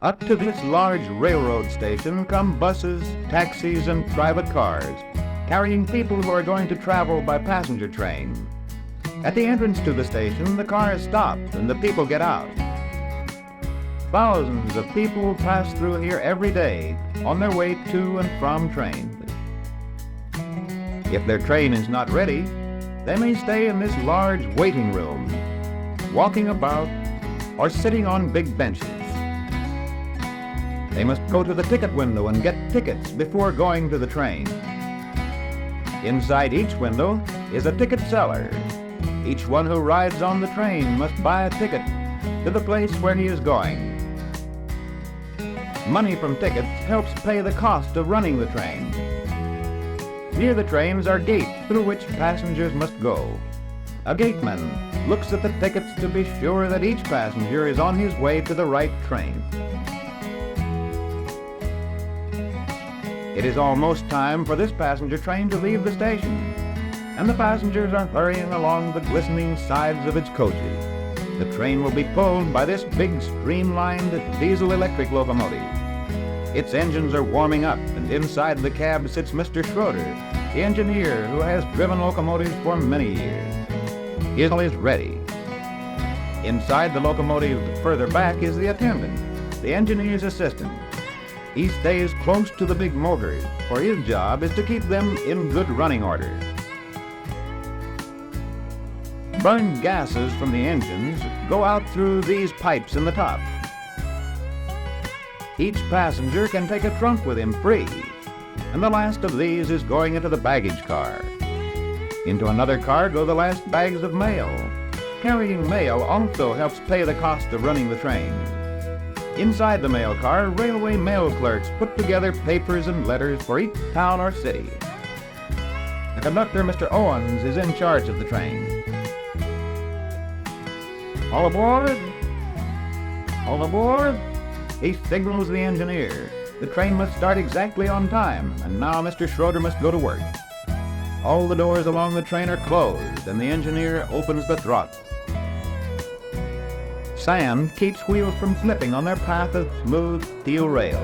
Up to this large railroad station come buses, taxis, and private cars, carrying people who are going to travel by passenger train. At the entrance to the station, the cars stop and the people get out. Thousands of people pass through here every day on their way to and from trains. If their train is not ready, they may stay in this large waiting room, walking about or sitting on big benches. They must go to the ticket window and get tickets before going to the train. Inside each window is a ticket seller. Each one who rides on the train must buy a ticket to the place where he is going. Money from tickets helps pay the cost of running the train. Near the trains are gates through which passengers must go. A gateman looks at the tickets to be sure that each passenger is on his way to the right train. It is almost time for this passenger train to leave the station, and the passengers are hurrying along the glistening sides of its coaches. The train will be pulled by this big streamlined diesel-electric locomotive. Its engines are warming up, and inside the cab sits Mr. Schroeder, the engineer who has driven locomotives for many years. He is ready. Inside the locomotive further back is the attendant, the engineer's assistant. He stays close to the big motors, for his job is to keep them in good running order. Burned gases from the engines go out through these pipes in the top. Each passenger can take a trunk with him free, and the last of these is going into the baggage car. Into another car go the last bags of mail. Carrying mail also helps pay the cost of running the train. Inside the mail car, railway mail clerks put together papers and letters for each town or city. The conductor, Mr. Owens, is in charge of the train. All aboard! All aboard! He signals the engineer. The train must start exactly on time, and now Mr. Schroeder must go to work. All the doors along the train are closed, and the engineer opens the throttle. Sand keeps wheels from slipping on their path of smooth steel rail.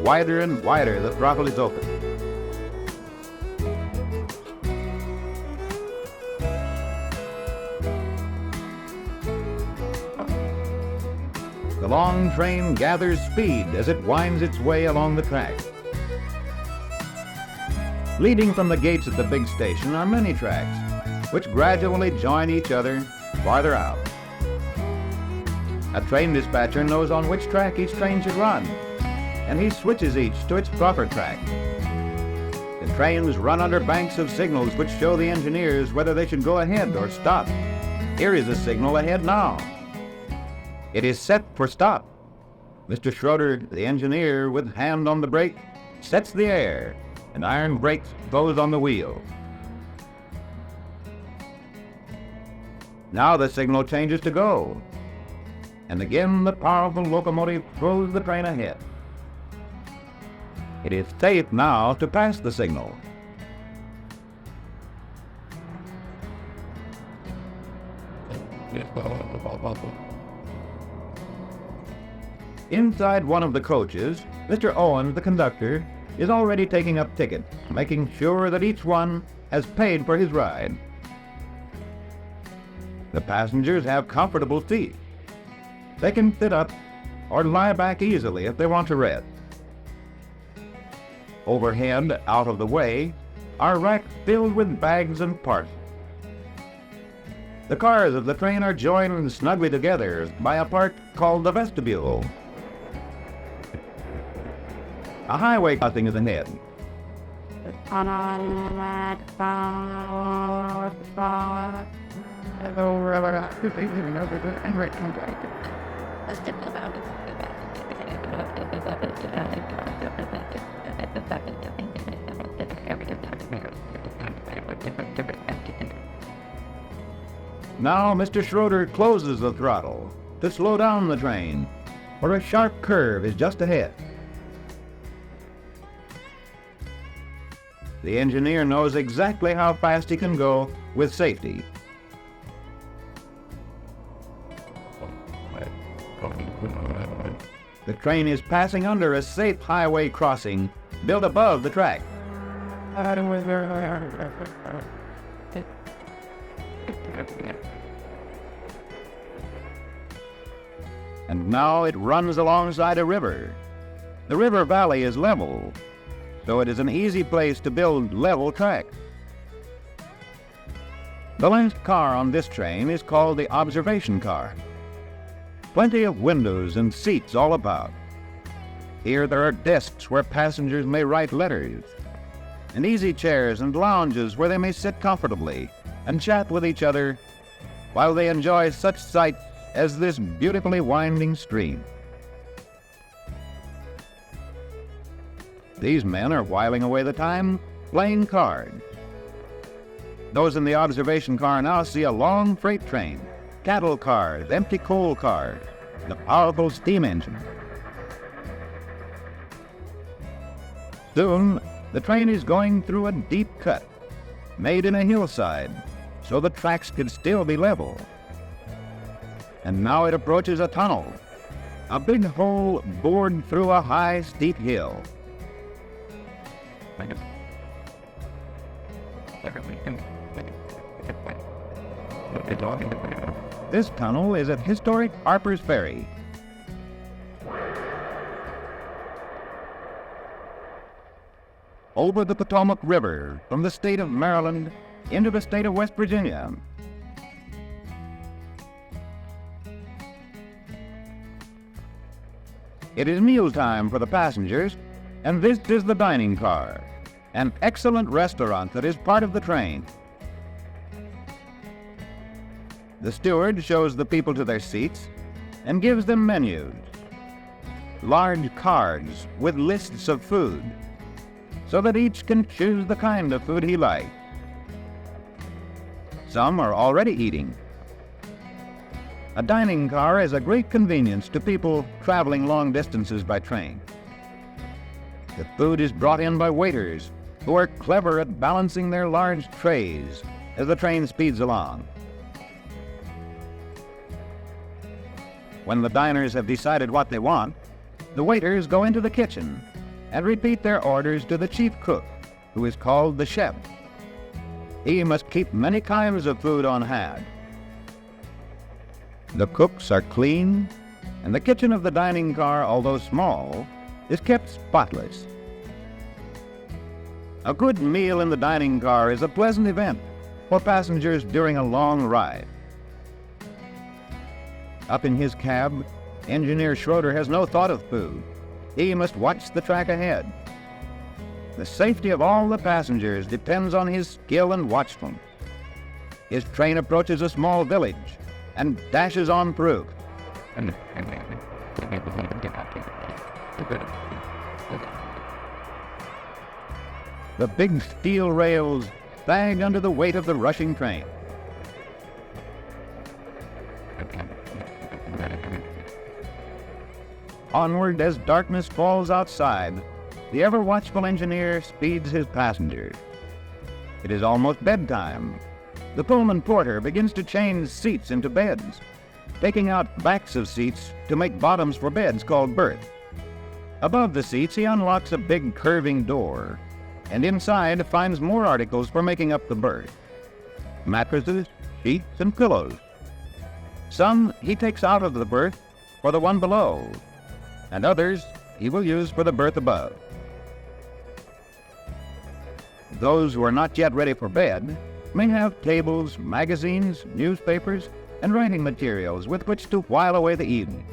Wider and wider the throttle is open. The long train gathers speed as it winds its way along the track. Leading from the gates at the big station are many tracks, which gradually join each other farther out. A train dispatcher knows on which track each train should run, and he switches each to its proper track. The trains run under banks of signals which show the engineers whether they should go ahead or stop. Here is a signal ahead now. It is set for stop. Mr. Schroeder, the engineer, with hand on the brake, sets the air, and iron brakes close on the wheel. Now the signal changes to go, and again the powerful locomotive throws the train ahead. It is safe now to pass the signal. Inside one of the coaches, Mr. Owens, the conductor, is already taking up tickets, making sure that each one has paid for his ride. The passengers have comfortable seats. They can sit up or lie back easily if they want to rest. Overhead, out of the way, are racks filled with bags and parcels. The cars of the train are joined snugly together by a part called the vestibule. A highway crossing is ahead. Now Mr. Schroeder closes the throttle to slow down the train, for a sharp curve is just ahead. The engineer knows exactly how fast he can go with safety. The train is passing under a safe highway crossing built above the track. And now it runs alongside a river. The river valley is level, so it is an easy place to build level tracks. The last car on this train is called the observation car. Plenty of windows and seats all about. Here there are desks where passengers may write letters, and easy chairs and lounges where they may sit comfortably and chat with each other while they enjoy such sights as this beautifully winding stream. These men are whiling away the time playing cards. Those in the observation car now see a long freight train, cattle cars, empty coal cars, and a powerful steam engine. Soon, the train is going through a deep cut, made in a hillside, so the tracks could still be level. And now it approaches a tunnel, a big hole bored through a high, steep hill. This tunnel is at historic Harper's Ferry. Over the Potomac River from the state of Maryland into the state of West Virginia. It is mealtime for the passengers, and this is the dining car, an excellent restaurant that is part of the train. The steward shows the people to their seats and gives them menus, large cards with lists of food, so that each can choose the kind of food he likes. Some are already eating. A dining car is a great convenience to people traveling long distances by train. The food is brought in by waiters who are clever at balancing their large trays as the train speeds along. When the diners have decided what they want, the waiters go into the kitchen and repeat their orders to the chief cook, who is called the chef. He must keep many kinds of food on hand. The cooks are clean, and the kitchen of the dining car, although small, is kept spotless. A good meal in the dining car is a pleasant event for passengers during a long ride. Up in his cab, Engineer Schroeder has no thought of food. He must watch the track ahead. The safety of all the passengers depends on his skill and watchfulness. His train approaches a small village and dashes on through. The big steel rails sag under the weight of the rushing train. Onward as darkness falls outside, the ever-watchful engineer speeds his passengers. It is almost bedtime. The Pullman porter begins to change seats into beds, taking out backs of seats to make bottoms for beds called berths. Above the seats, he unlocks a big curving door, and inside finds more articles for making up the berth: mattresses, sheets, and pillows. Some he takes out of the berth for the one below, and others he will use for the berth above. Those who are not yet ready for bed may have tables, magazines, newspapers, and writing materials with which to while away the evening.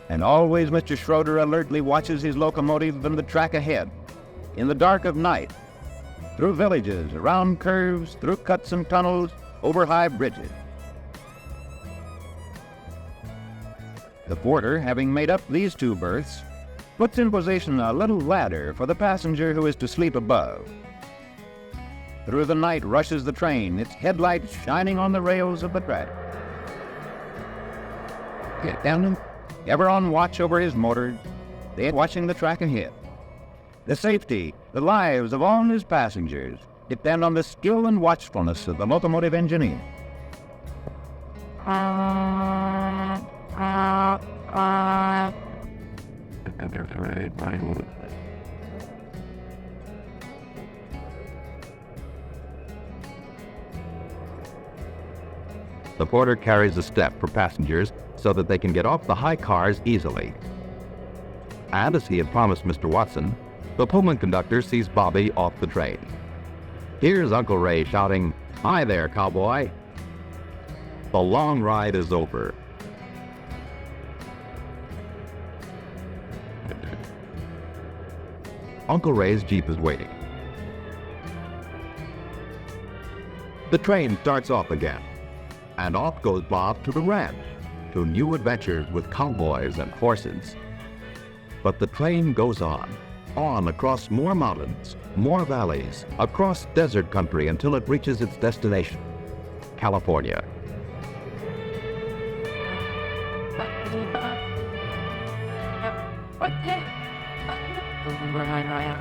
And always Mr. Schroeder alertly watches his locomotive and the track ahead, in the dark of night, through villages, around curves, through cuts and tunnels, over high bridges. The porter, having made up these two berths, puts in position a little ladder for the passenger who is to sleep above. Through the night rushes the train, its headlights shining on the rails of the track. Get down, ever on watch over his motor, they watching the track ahead. The safety, the lives of all his passengers depend on the skill and watchfulness of the locomotive engineer. The porter carries a step for passengers so that they can get off the high cars easily. And as he had promised Mr. Watson, the Pullman conductor sees Bobby off the train. Here's Uncle Ray shouting, "Hi there, cowboy." The long ride is over. Uncle Ray's Jeep is waiting. The train starts off again, and off goes Bob to the ranch, to new adventures with cowboys and horses. But the train goes on across more mountains, more valleys, across desert country until it reaches its destination, California.